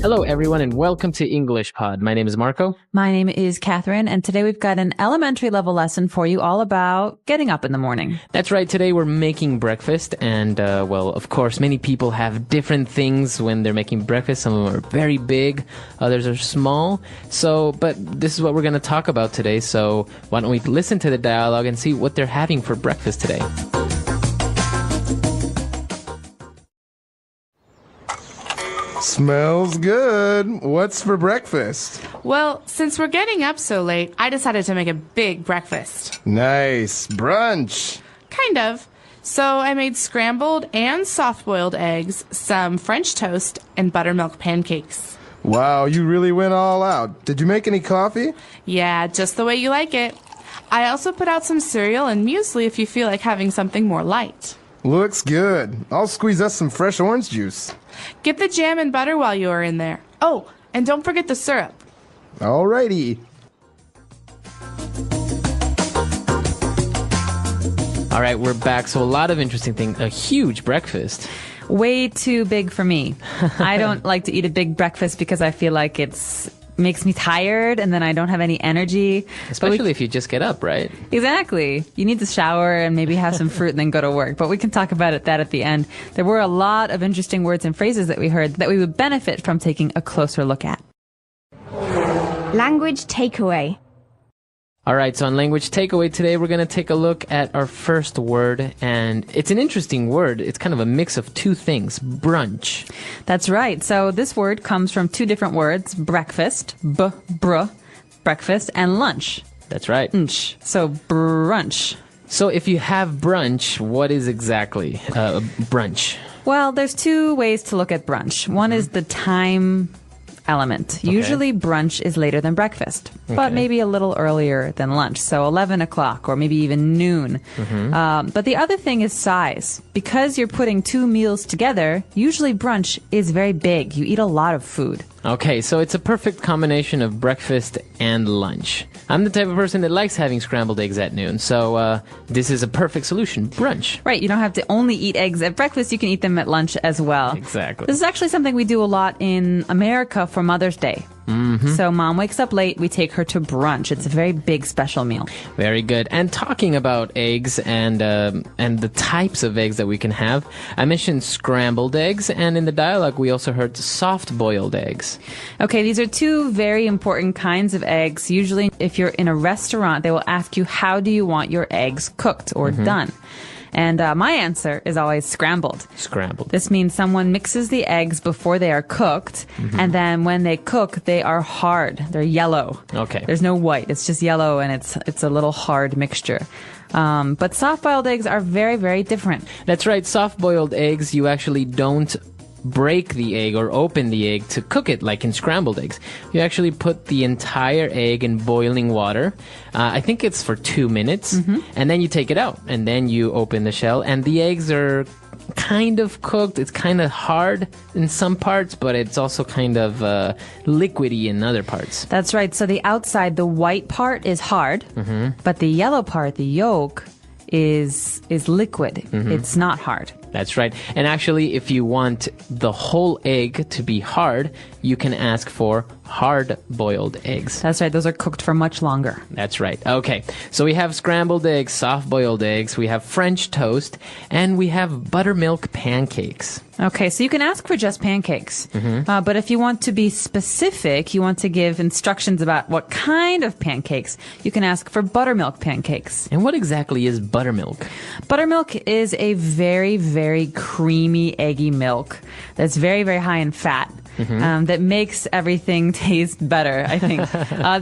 Hello, everyone, and welcome to English Pod. My name is Marco. My name is Catherine, and today we've got an elementary level lesson for you all about getting up in the morning. That's right. Today we're making breakfast, and, well, of course, many people have different things when they're making breakfast. Some of them are very big, others are small. But this is what we're going to talk about today, so why don't we listen to the dialogue and see what they're having for breakfast today. Smells good. What's for breakfast? Well, since we're getting up so late, I decided to make a big breakfast. Nice. Brunch. Kind of. So I made scrambled and soft-boiled eggs, some French toast, and buttermilk pancakes. Wow, you really went all out. Did you make any coffee? Yeah, just the way you like it. I also put out some cereal and muesli if you feel like having something more light. Looks good. I'll squeeze us some fresh orange juice. Get the jam and butter while you are in there. Oh, and don't forget the syrup. Alrighty. All right, we're back. So a lot of interesting things. A huge breakfast. Way too big for me. I don't like to eat a big breakfast because I feel like makes me tired and then I don't have any energy. Especially if you just get up, right? Exactly. You need to shower and maybe have some fruit and then go to work. But we can talk about that at the end. There were a lot of interesting words and phrases that we heard that we would benefit from taking a closer look at. Language takeaway. All right, so on Language Takeaway today, we're going to take a look at our first word, and it's an interesting word. It's kind of a mix of two things, brunch. That's right. So this word comes from two different words, breakfast, breakfast, and lunch. That's right. So brunch. So if you have brunch, what is exactly brunch? Well, there's two ways to look at brunch. One is the time element. Okay. Usually brunch is later than breakfast, but maybe a little earlier than lunch. So 11 o'clock or maybe even noon. But the other thing is size. Because you're putting two meals together, usually brunch is very big. You eat a lot of food. Okay, so it's a perfect combination of breakfast and lunch. I'm the type of person that likes having scrambled eggs at noon, so this is a perfect solution, brunch. Right, you don't have to only eat eggs at breakfast, you can eat them at lunch as well. Exactly. This is actually something we do a lot in America for Mother's Day. So mom wakes up late, we take her to brunch. It's a very big special meal. Very good. And talking about eggs and the types of eggs that we can have, I mentioned scrambled eggs, and in the dialogue we also heard soft-boiled eggs. Okay, these are two very important kinds of eggs. Usually if you're in a restaurant, they will ask you, how do you want your eggs cooked or done? And my answer is always scrambled. Scrambled. This means someone mixes the eggs before they are cooked, and then when they cook, they are hard. They're yellow. Okay. There's no white. It's just yellow, and it's a little hard mixture. But soft-boiled eggs are very, very different. That's right. Soft-boiled eggs, you actually don't break the egg or open the egg to cook it like in scrambled eggs. You actually put the entire egg in boiling water. I think it's for 2 minutes, and then you take it out, and then you open the shell, and the eggs are kind of cooked. It's kind of hard in some parts, but it's also kind of liquidy in other parts. That's right. So the outside, the white part is hard, but the yellow part, the yolk, is liquid. It's not hard. That's right. And actually, if you want the whole egg to be hard, you can ask for hard-boiled eggs. That's right. Those are cooked for much longer. That's right. Okay. So we have scrambled eggs, soft-boiled eggs, we have French toast, and we have buttermilk pancakes. Okay, so you can ask for just pancakes. But if you want to be specific, you want to give instructions about what kind of pancakes, you can ask for buttermilk pancakes. And what exactly is buttermilk? Buttermilk is a very, very creamy, eggy milk that's very, very high in fat. That makes everything taste better, I think.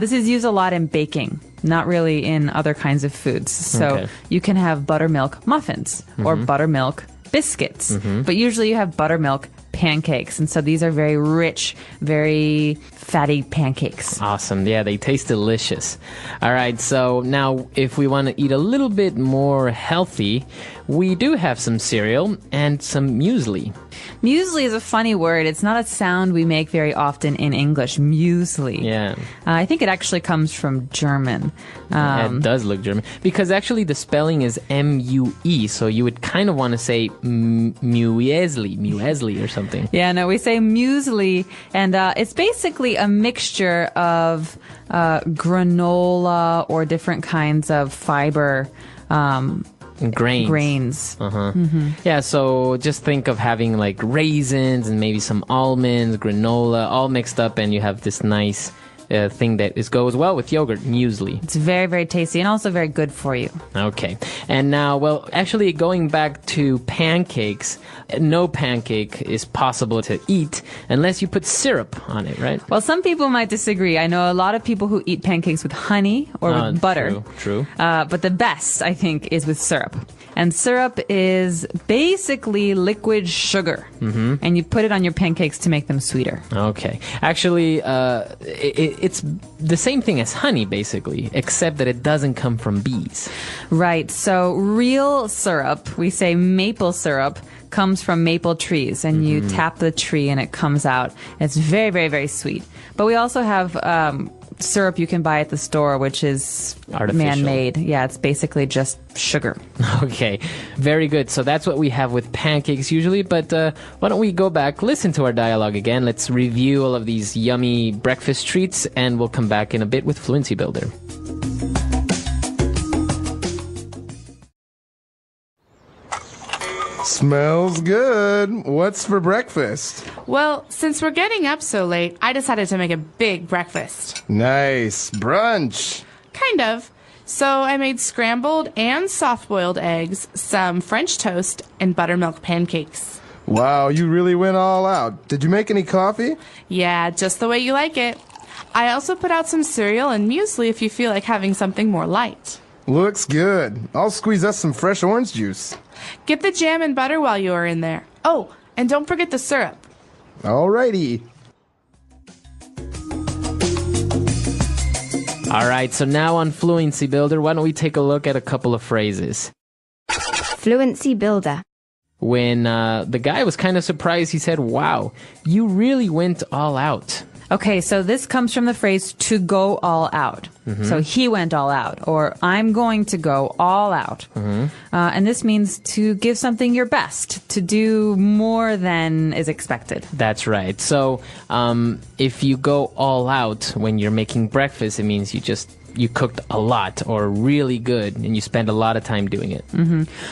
This is used a lot in baking, not really in other kinds of foods. So you can have buttermilk muffins or buttermilk biscuits, but usually you have buttermilk pancakes. And so these are very rich, very fatty pancakes. Awesome. Yeah, they taste delicious. All right, so now if we want to eat a little bit more healthy, we do have some cereal and some muesli. Muesli is a funny word. It's not a sound we make very often in English. Muesli. Yeah. I think it actually comes from German. It does look German. Because actually the spelling is M-U-E, so you would kind of want to say muesli or something. Yeah, no, we say muesli, and it's basically a mixture of granola or different kinds of fiber Grains. Yeah, so just think of having like raisins and maybe some almonds, granola, all mixed up, and you have this nice thing that goes well with yogurt, muesli. It's very, very tasty and also very good for you. Okay. And now, well, actually going back to pancakes, no pancake is possible to eat unless you put syrup on it, right? Well, some people might disagree. I know a lot of people who eat pancakes with honey or with butter. True. But the best, I think, is with syrup. And syrup is basically liquid sugar. And you put it on your pancakes to make them sweeter. Okay. Actually, it's the same thing as honey, basically, except that it doesn't come from bees. Right. So real syrup, we say maple syrup, comes from maple trees. And you tap the tree and it comes out. It's very, very, very sweet. But we also have syrup you can buy at the store, which is artificial. Man-made. Yeah, it's basically just sugar. Okay, very good. So that's what we have with pancakes usually, but why don't we go back, listen to our dialogue again. Let's review all of these yummy breakfast treats, and we'll come back in a bit with Fluency Builder. Smells good. What's for breakfast? Well, since we're getting up so late, I decided to make a big breakfast. Nice. Brunch. Kind of. So I made scrambled and soft-boiled eggs, some French toast, and buttermilk pancakes. Wow, you really went all out. Did you make any coffee? Yeah, just the way you like it. I also put out some cereal and muesli if you feel like having something more light. Looks good. I'll squeeze us some fresh orange juice. Get the jam and butter while you are in there. Oh, and don't forget the syrup. Alrighty. All right, so now on Fluency Builder, why don't we take a look at a couple of phrases. Fluency Builder. When the guy was kind of surprised, he said, "Wow, you really went all out." Okay, so this comes from the phrase to go all out. So he went all out, or I'm going to go all out. And this means to give something your best, to do more than is expected. That's right. So if you go all out when you're making breakfast, it means you cooked a lot or really good and you spend a lot of time doing it.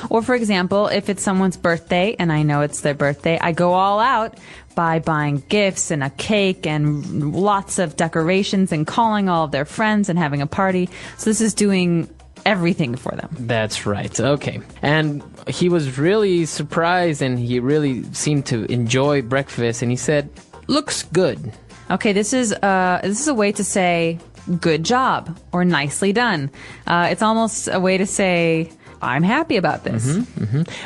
Or for example, if it's someone's birthday and I know it's their birthday, I go all out by buying gifts and a cake and lots of decorations and calling all of their friends and having a party. So this is doing everything for them. That's right. Okay. And he was really surprised and he really seemed to enjoy breakfast and he said, "Looks good." Okay, this is a way to say good job or nicely done. It's almost a way to say I'm happy about this.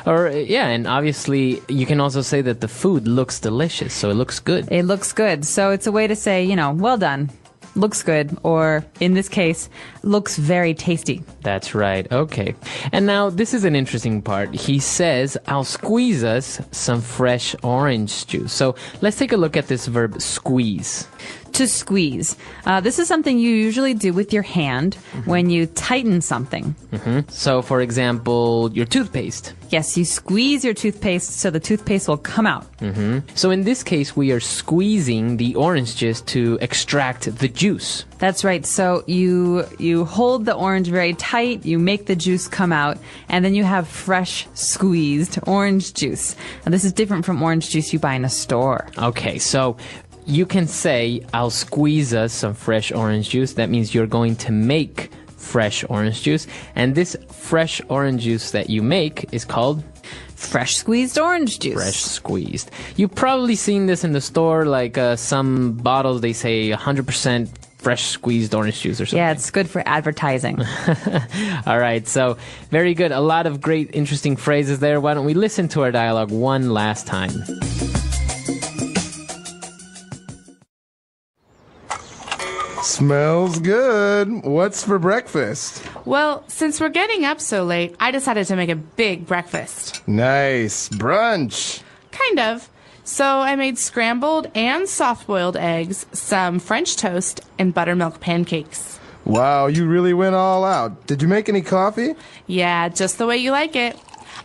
Or yeah, and obviously you can also say that the food looks delicious, so it looks good. It looks good. So it's a way to say, well done. Looks good, or in this case, looks very tasty. That's right. Okay. And now this is an interesting part. He says, "I'll squeeze us some fresh orange juice." So let's take a look at this verb squeeze. To squeeze. This is something you usually do with your hand when you tighten something. So for example, your toothpaste. Yes, you squeeze your toothpaste so the toothpaste will come out. So in this case, we are squeezing the orange juice to extract the juice. That's right. So you hold the orange very tight, you make the juice come out, and then you have fresh squeezed orange juice. And this is different from orange juice you buy in a store. Okay, so you can say, "I'll squeeze us some fresh orange juice." That means you're going to make fresh orange juice. And this fresh orange juice that you make is called fresh squeezed orange juice. Fresh squeezed. You've probably seen this in the store, like some bottles, they say 100% fresh squeezed orange juice or something. Yeah, it's good for advertising. All right, so very good. A lot of great, interesting phrases there. Why don't we listen to our dialogue one last time? Smells good. What's for breakfast? Well, since we're getting up so late, I decided to make a big breakfast. Nice. Brunch. Kind of. So I made scrambled and soft-boiled eggs, some French toast, and buttermilk pancakes. Wow, you really went all out. Did you make any coffee? Yeah, just the way you like it.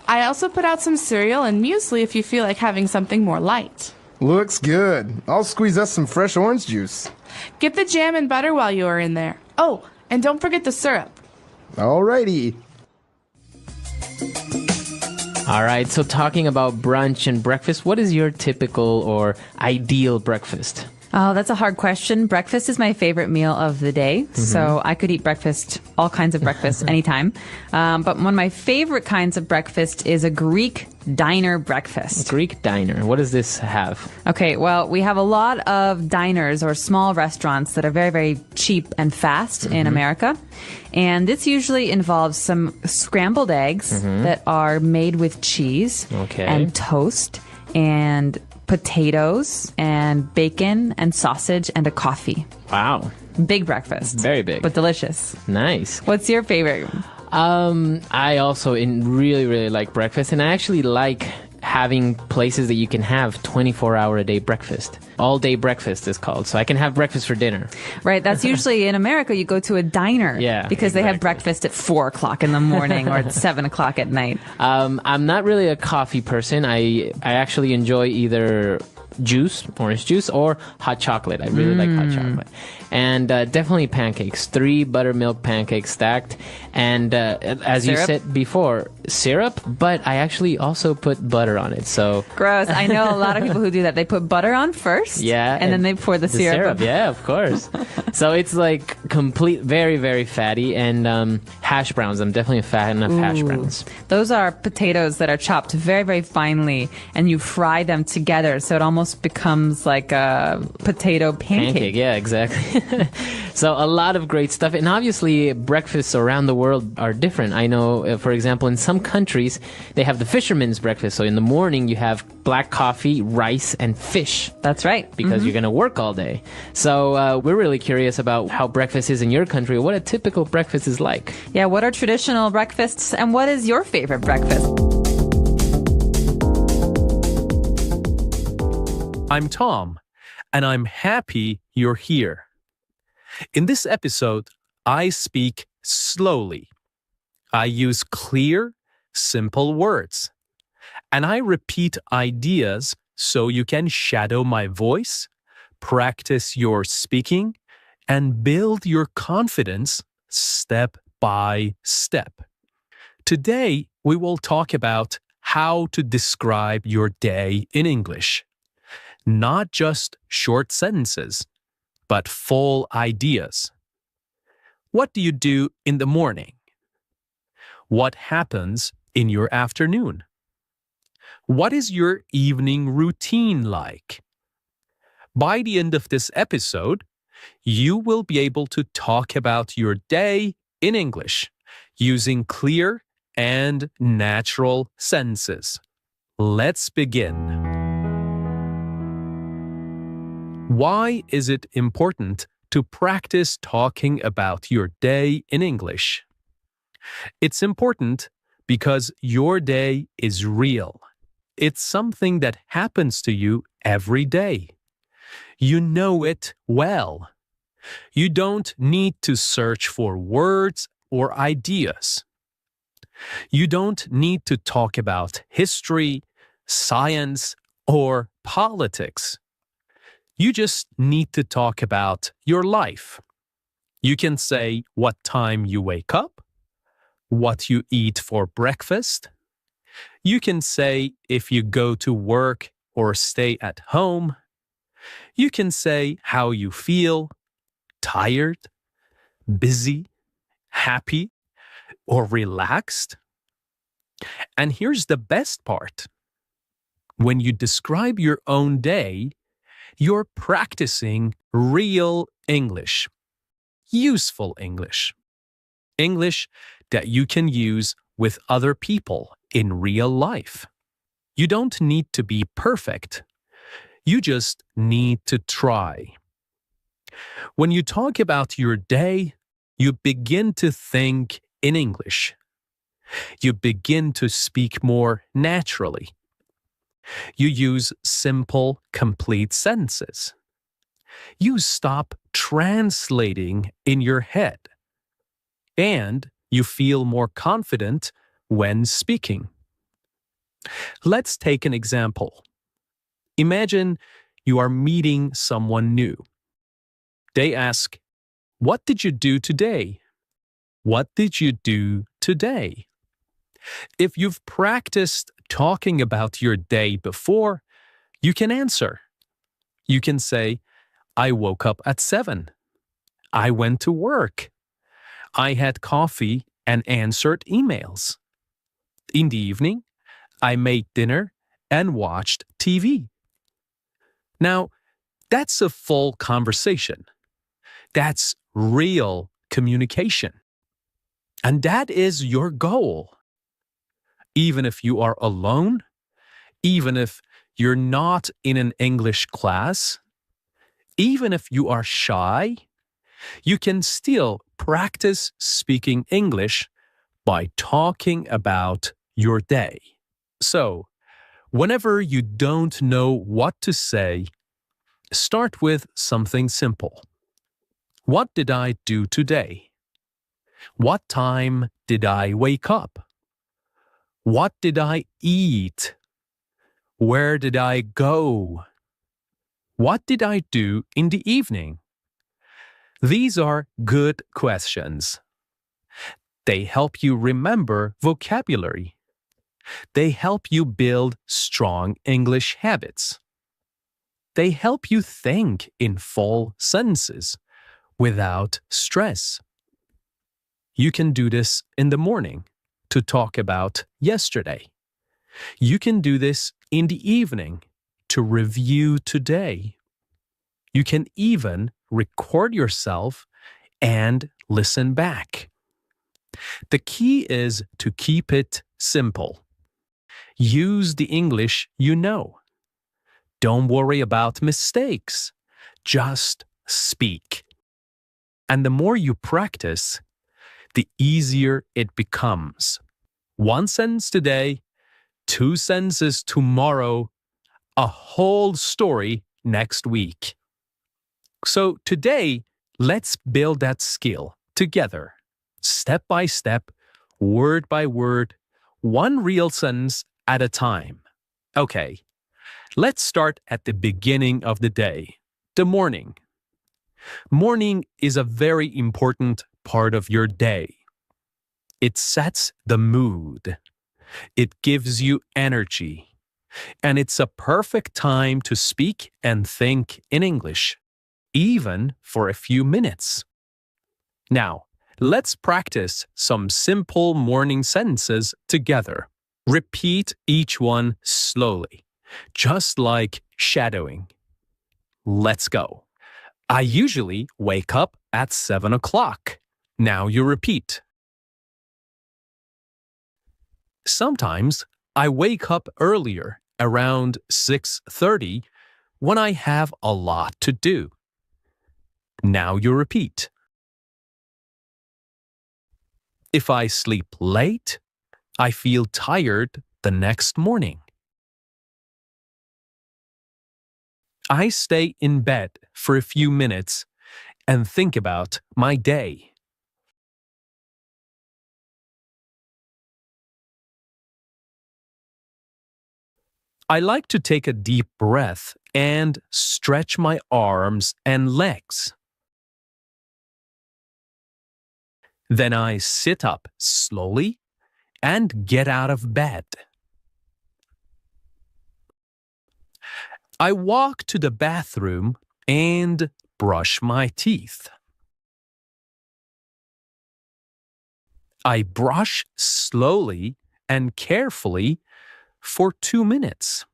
I also put out some cereal and muesli if you feel like having something more light. Looks good. I'll squeeze us some fresh orange juice. Get the jam and butter while you are in there. Oh, and don't forget the syrup. Alrighty. All right, so talking about brunch and breakfast, what is your typical or ideal breakfast? Oh, that's a hard question. Breakfast is my favorite meal of the day. So I could eat breakfast, all kinds of breakfast, anytime. But one of my favorite kinds of breakfast is a Greek diner breakfast. Greek diner. What does this have? Okay, well, we have a lot of diners or small restaurants that are very, very cheap and fast in America. And this usually involves some scrambled eggs that are made with cheese and toast and potatoes and bacon and sausage and a coffee. Wow. Big breakfast. Very big. But delicious. Nice. What's your favorite? I also really, really like breakfast, and I actually like having places that you can have 24-hour-a-day breakfast. All-day breakfast is called, so I can have breakfast for dinner. Right, that's usually in America, you go to a diner because they have breakfast at 4 o'clock in the morning or at 7 o'clock at night. I'm not really a coffee person. I actually enjoy either juice, orange juice, or hot chocolate. I really like hot chocolate. And definitely pancakes. 3 buttermilk pancakes stacked. And as you said before, syrup, but I actually also put butter on it. So gross. I know a lot of people who do that. They put butter on first, and then they pour the syrup. Yeah, of course. So it's like very, very fatty. And hash browns. I'm definitely a fan of hash browns. Those are potatoes that are chopped very, very finely, and you fry them together, so it almost becomes like a potato pancake. Yeah, exactly. So a lot of great stuff. And obviously, breakfasts around the world are different. I know, for example, in some countries, they have the fisherman's breakfast. So in the morning, you have black coffee, rice, and fish. That's right. Because you're going to work all day. So we're really curious about how breakfast is in your country, what a typical breakfast is like. Yeah, what are traditional breakfasts, and what is your favorite breakfast? I'm Tom, and I'm happy you're here. In this episode, I speak slowly. I use clear, simple words. And I repeat ideas so you can shadow my voice, practice your speaking, and build your confidence step by step. Today, we will talk about how to describe your day in English. Not just short sentences, but full ideas. What do you do in the morning? What happens in your afternoon? What is your evening routine like? By the end of this episode, you will be able to talk about your day in English using clear and natural sentences. Let's begin. Why is it important to practice talking about your day in English? It's important because your day is real. It's something that happens to you every day. You know it well. You don't need to search for words or ideas. You don't need to talk about history, science, or politics. You just need to talk about your life. You can say what time you wake up, what you eat for breakfast. You can say if you go to work or stay at home. You can say how you feel, tired, busy, happy, or relaxed. And here's the best part. When you describe your own day, you're practicing real English, useful English, English that you can use with other people in real life. You don't need to be perfect. You just need to try. When you talk about your day, you begin to think in English. You begin to speak more naturally. You use simple, complete sentences. You stop translating in your head. And you feel more confident when speaking. Let's take an example. Imagine you are meeting someone new. They ask, "What did you do today?" What did you do today? If you've practiced talking about your day before, you can answer. You can say, "I woke up at 7. I went to work. I had coffee and answered emails. In the evening, I made dinner and watched TV." Now, that's a full conversation. That's real communication. And that is your goal. Even if you are alone, even if you're not in an English class, even if you are shy, you can still practice speaking English by talking about your day. So, whenever you don't know what to say, start with something simple. What did I do today? What time did I wake up? What did I eat? Where did I go? What did I do in the evening? These are good questions. They help you remember vocabulary. They help you build strong English habits. They help you think in full sentences without stress. You can do this in the morning to talk about yesterday. You can do this in the evening to review today. You can even record yourself and listen back. The key is to keep it simple. Use the English you know. Don't worry about mistakes. Just speak. And the more you practice, the easier it becomes. One sentence today, 2 sentences tomorrow, a whole story next week. So today, let's build that skill together, step by step, word by word, one real sentence at a time. Okay, let's start at the beginning of the day, the morning. Morning is a very important part of your day. It sets the mood. It gives you energy. And it's a perfect time to speak and think in English, even for a few minutes. Now, let's practice some simple morning sentences together. Repeat each one slowly, just like shadowing. Let's go. I usually wake up at 7 o'clock. Now you repeat. Sometimes I wake up earlier, around 6:30, when I have a lot to do. Now you repeat. If I sleep late, I feel tired the next morning. I stay in bed for a few minutes and think about my day. I like to take a deep breath and stretch my arms and legs. Then I sit up slowly and get out of bed. I walk to the bathroom and brush my teeth. I brush slowly and carefully for 2 minutes.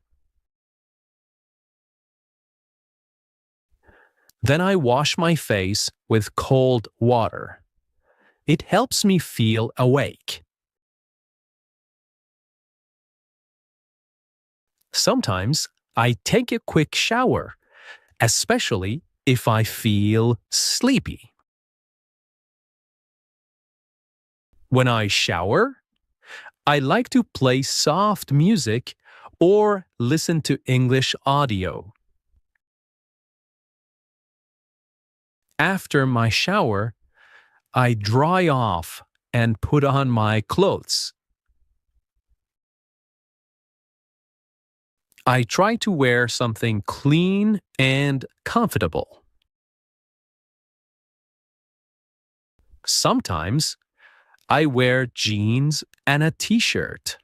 Then I wash my face with cold water. It helps me feel awake. Sometimes I take a quick shower, especially if I feel sleepy. When I shower, I like to play soft music or listen to English audio. After my shower, I dry off and put on my clothes. I try to wear something clean and comfortable. Sometimes I wear jeans and a t-shirt.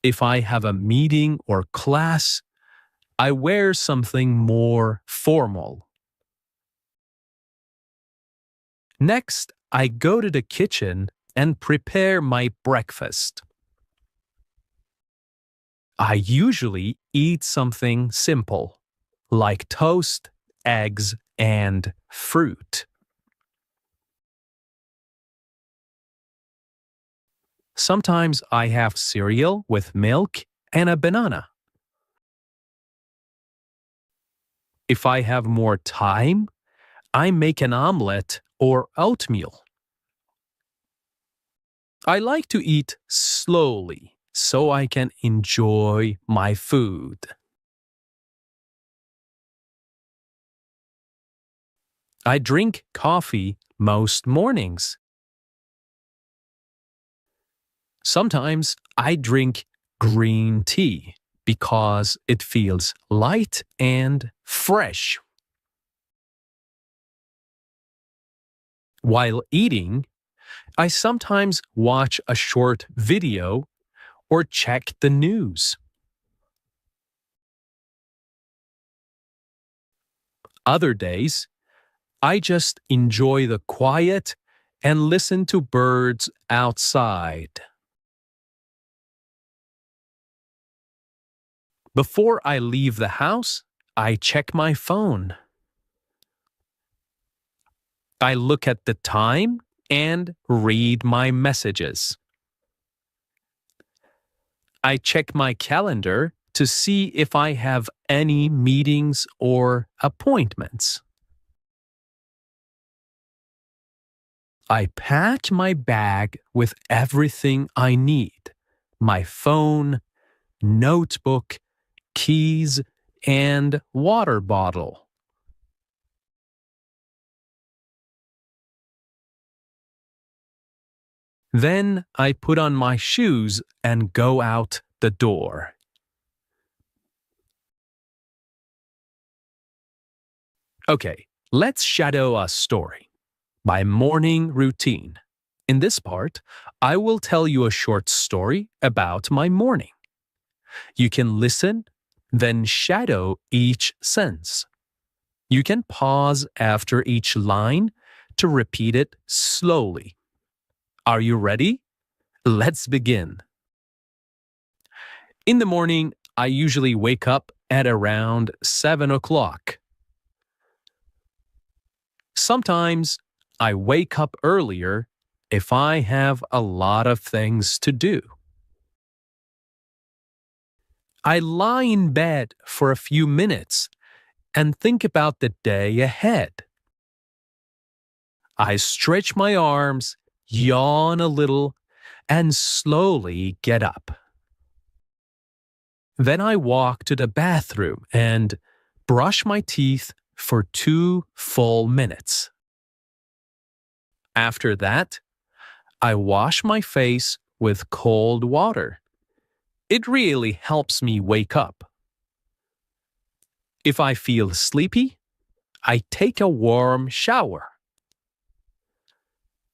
If I have a meeting or class, I wear something more formal. Next, I go to the kitchen and prepare my breakfast. I usually eat something simple, like toast, eggs, and fruit. Sometimes I have cereal with milk and a banana. If I have more time, I make an omelette or oatmeal. I like to eat slowly so I can enjoy my food. I drink coffee most mornings. Sometimes I drink green tea because it feels light and fresh. While eating, I sometimes watch a short video or check the news. Other days, I just enjoy the quiet and listen to birds outside. Before I leave the house, I check my phone. I look at the time and read my messages. I check my calendar to see if I have any meetings or appointments. I pack my bag with everything I need: my phone, notebook, keys, and water bottle. Then I put on my shoes and go out the door. Okay, let's shadow a story. My morning routine. In this part, I will tell you a short story about my morning. You can listen, then shadow each sentence. You can pause after each line to repeat it slowly. Are you ready? Let's begin. In the morning, I usually wake up at around 7 o'clock. Sometimes I wake up earlier if I have a lot of things to do. I lie in bed for a few minutes and think about the day ahead. I stretch my arms, yawn a little, and slowly get up. Then I walk to the bathroom and brush my teeth for 2 full minutes. After that, I wash my face with cold water. It really helps me wake up. If I feel sleepy, I take a warm shower.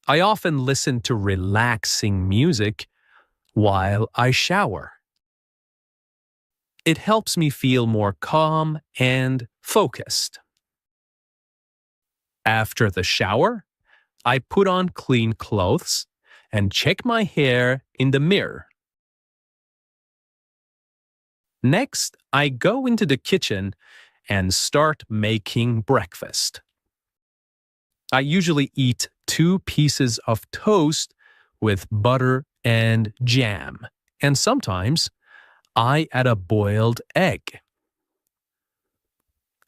I often listen to relaxing music while I shower. It helps me feel more calm and focused. After the shower, I put on clean clothes and check my hair in the mirror. Next, I go into the kitchen and start making breakfast. I usually eat 2 pieces of toast with butter and jam, and sometimes I add a boiled egg.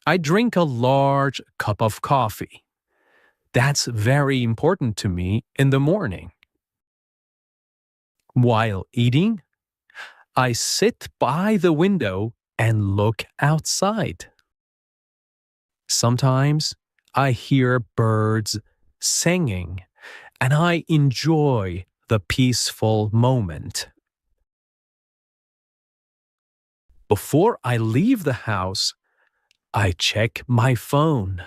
I drink a large cup of coffee. That's very important to me in the morning. While eating, I sit by the window and look outside. Sometimes I hear birds singing and I enjoy the peaceful moment. Before I leave the house, I check my phone.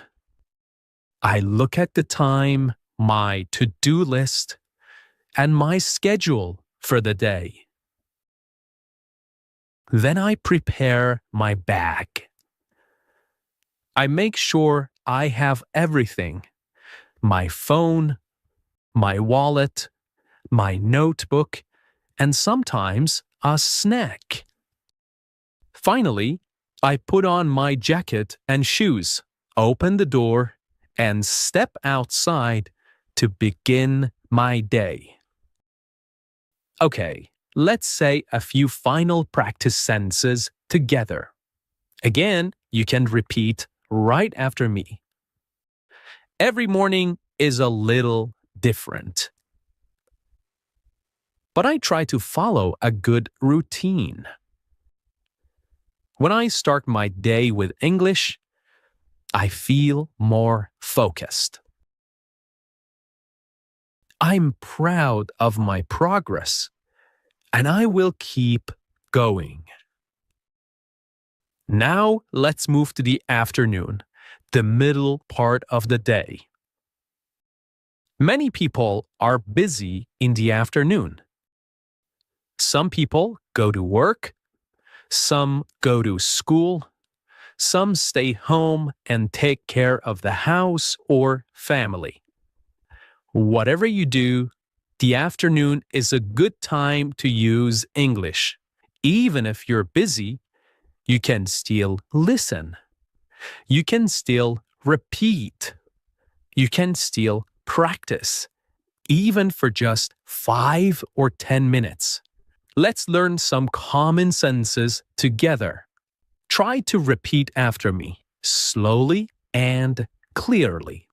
I look at the time, my to-do list, and my schedule for the day. Then I prepare my bag. I make sure I have everything: my phone, my wallet, my notebook, and sometimes a snack. Finally, I put on my jacket and shoes, open the door, and step outside to begin my day. Okay, let's say a few final practice sentences together. Again, you can repeat right after me. Every morning is a little different, but I try to follow a good routine. When I start my day with English, I feel more focused. I'm proud of my progress, and I will keep going. Now let's move to the afternoon, the middle part of the day. Many people are busy in the afternoon. Some people go to work, some go to school, some stay home and take care of the house or family. Whatever you do, the afternoon is a good time to use English. Even if you're busy, you can still listen. You can still repeat. You can still practice, even for just 5 or 10 minutes. Let's learn some common sentences together. Try to repeat after me, slowly and clearly.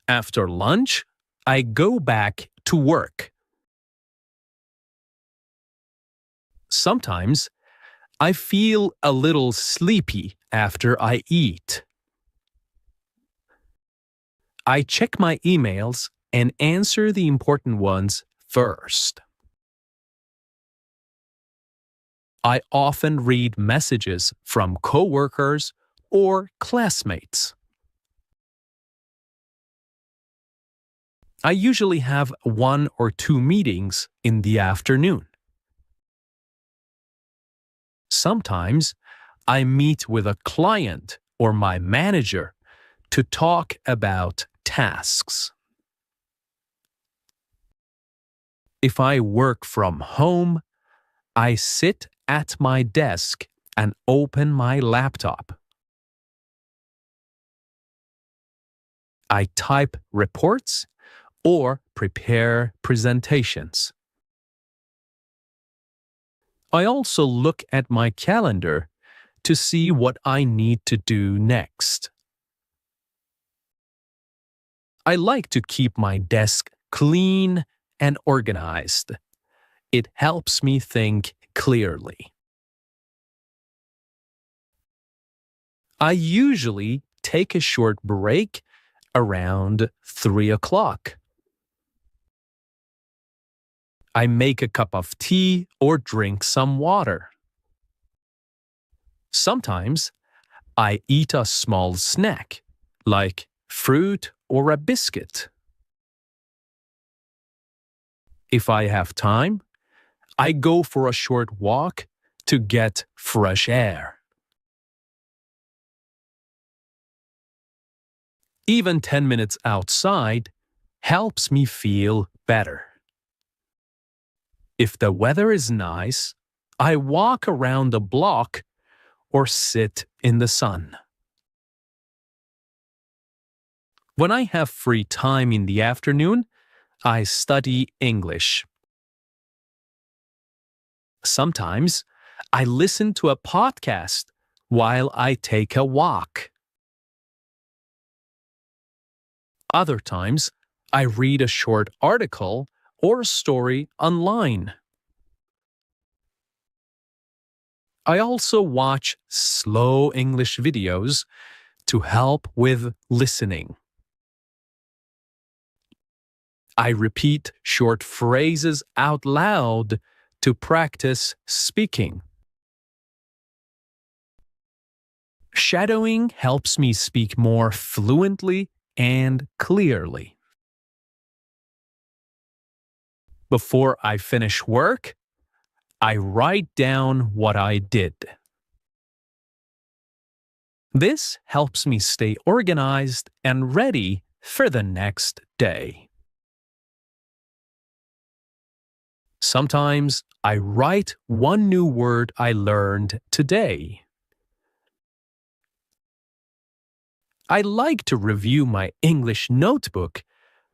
After lunch, I go back to work. Sometimes I feel a little sleepy after I eat. I check my emails and answer the important ones first. I often read messages from coworkers or classmates. I usually have 1 or 2 meetings in the afternoon. Sometimes I meet with a client or my manager to talk about tasks. If I work from home, I sit at my desk and open my laptop. I type reports or prepare presentations. I also look at my calendar to see what I need to do next. I like to keep my desk clean and organized. It helps me think clearly. I usually take a short break around 3 o'clock. I make a cup of tea or drink some water. Sometimes I eat a small snack, like fruit or a biscuit. If I have time, I go for a short walk to get fresh air. Even 10 minutes outside helps me feel better. If the weather is nice, I walk around the block or sit in the sun. When I have free time in the afternoon, I study English. Sometimes I listen to a podcast while I take a walk. Other times, I read a short article or story online. I also watch slow English videos to help with listening. I repeat short phrases out loud to practice speaking. Shadowing helps me speak more fluently and clearly. Before I finish work, I write down what I did. This helps me stay organized and ready for the next day. Sometimes I write one new word I learned today. I like to review my English notebook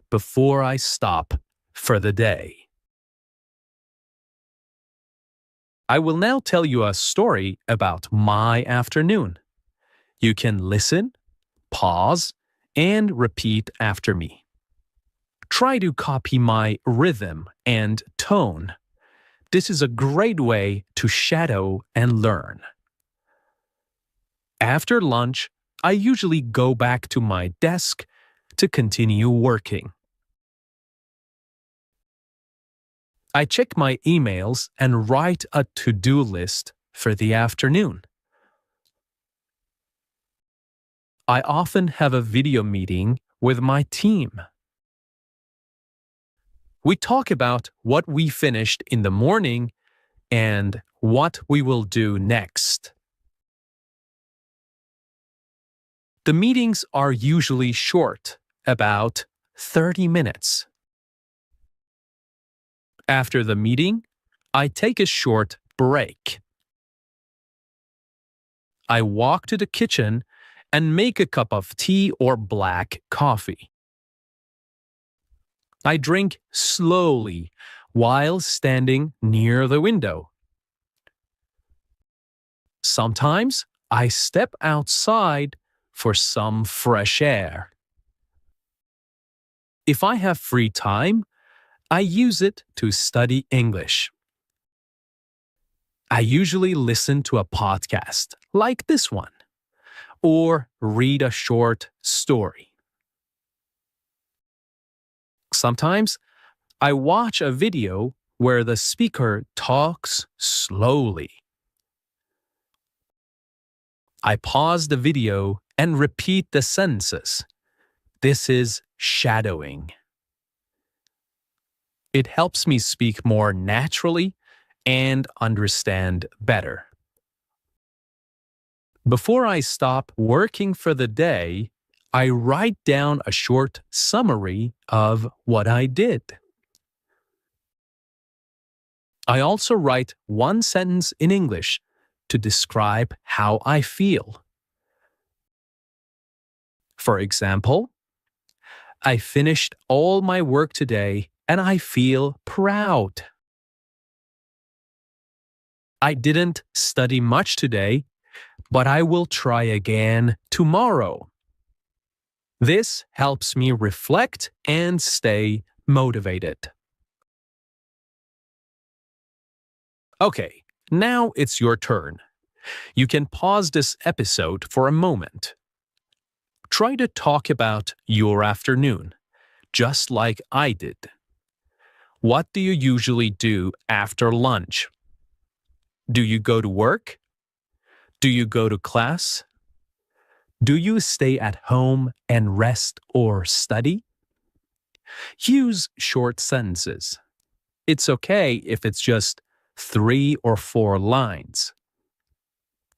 before I stop for the day. I will now tell you a story about my afternoon. You can listen, pause, and repeat after me. Try to copy my rhythm and tone. This is a great way to shadow and learn. After lunch, I usually go back to my desk to continue working. I check my emails and write a to-do list for the afternoon. I often have a video meeting with my team. We talk about what we finished in the morning and what we will do next. The meetings are usually short, about 30 minutes. After the meeting, I take a short break. I walk to the kitchen and make a cup of tea or black coffee. I drink slowly while standing near the window. Sometimes I step outside for some fresh air. If I have free time, I use it to study English. I usually listen to a podcast like this one, or read a short story. Sometimes I watch a video where the speaker talks slowly. I pause the video and repeat the sentences. This is shadowing. It helps me speak more naturally and understand better. Before I stop working for the day, I write down a short summary of what I did. I also write one sentence in English to describe how I feel. For example, I finished all my work today and I feel proud. I didn't study much today, but I will try again tomorrow. This helps me reflect and stay motivated. Okay, now it's your turn. You can pause this episode for a moment. Try to talk about your afternoon, just like I did. What do you usually do after lunch? Do you go to work? Do you go to class? Do you stay at home and rest or study? Use short sentences. It's okay if it's just 3 or 4 lines.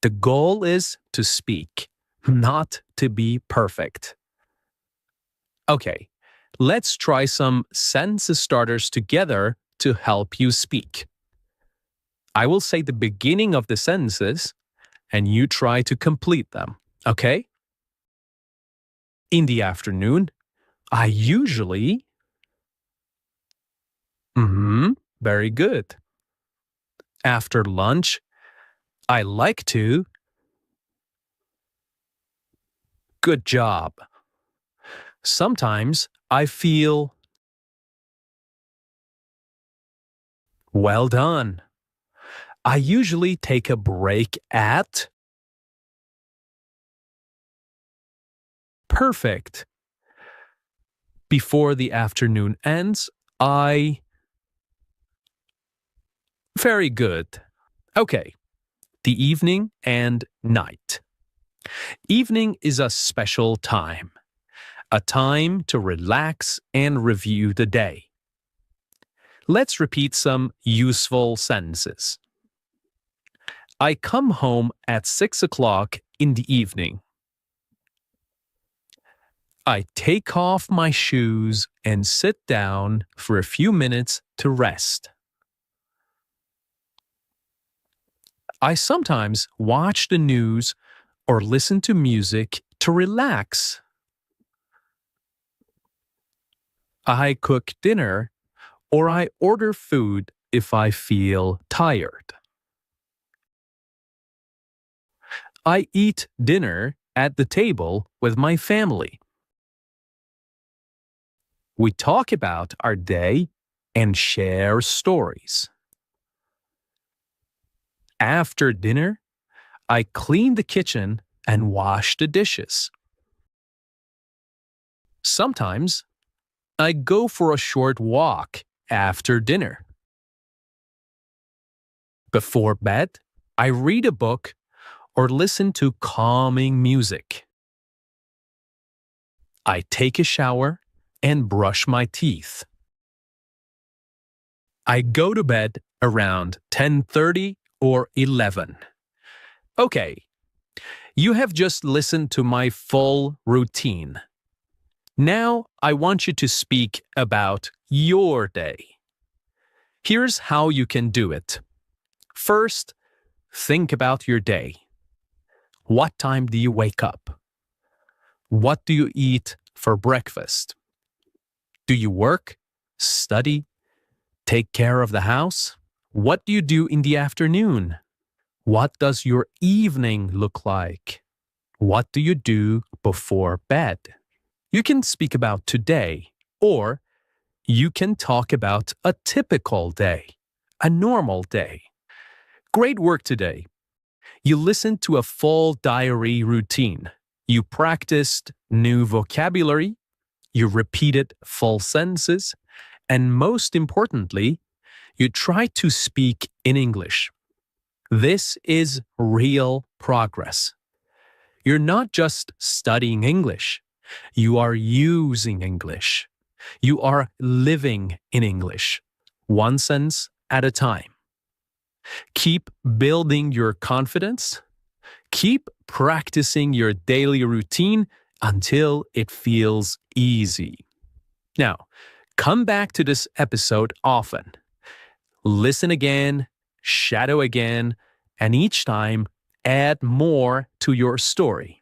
The goal is to speak, not to be perfect. Okay, let's try some sentence starters together to help you speak. I will say the beginning of the sentences, and you try to complete them, okay? In the afternoon, I usually... Very good. After lunch, I like to... Good job. Sometimes I feel well done. I usually take a break at perfect. Before the afternoon ends, I very good. Okay, the evening and night. Evening is a special time, a time to relax and review the day. Let's repeat some useful sentences. I come home at 6 o'clock in the evening. I take off my shoes and sit down for a few minutes to rest. I sometimes watch the news or listen to music to relax. I cook dinner or I order food if I feel tired. I eat dinner at the table with my family. We talk about our day and share stories. After dinner, I clean the kitchen and wash the dishes. Sometimes, I go for a short walk after dinner. Before bed, I read a book or listen to calming music. I take a shower and brush my teeth. I go to bed around 10:30 or 11. Okay, you have just listened to my full routine. Now I want you to speak about your day. Here's how you can do it. First, think about your day. What time do you wake up? What do you eat for breakfast? Do you work, study, take care of the house? What do you do in the afternoon? What does your evening look like? What do you do before bed? You can speak about today, or you can talk about a typical day, a normal day. Great work today. You listened to a full diary routine. You practiced new vocabulary. You repeated full sentences. And most importantly, you tried to speak in English. This is real progress. You're not just studying English. You are using English. You are living in English, one sentence at a time. Keep building your confidence. Keep practicing your daily routine until it feels easy. Now, come back to this episode often. Listen again, shadow again, and each time add more to your story.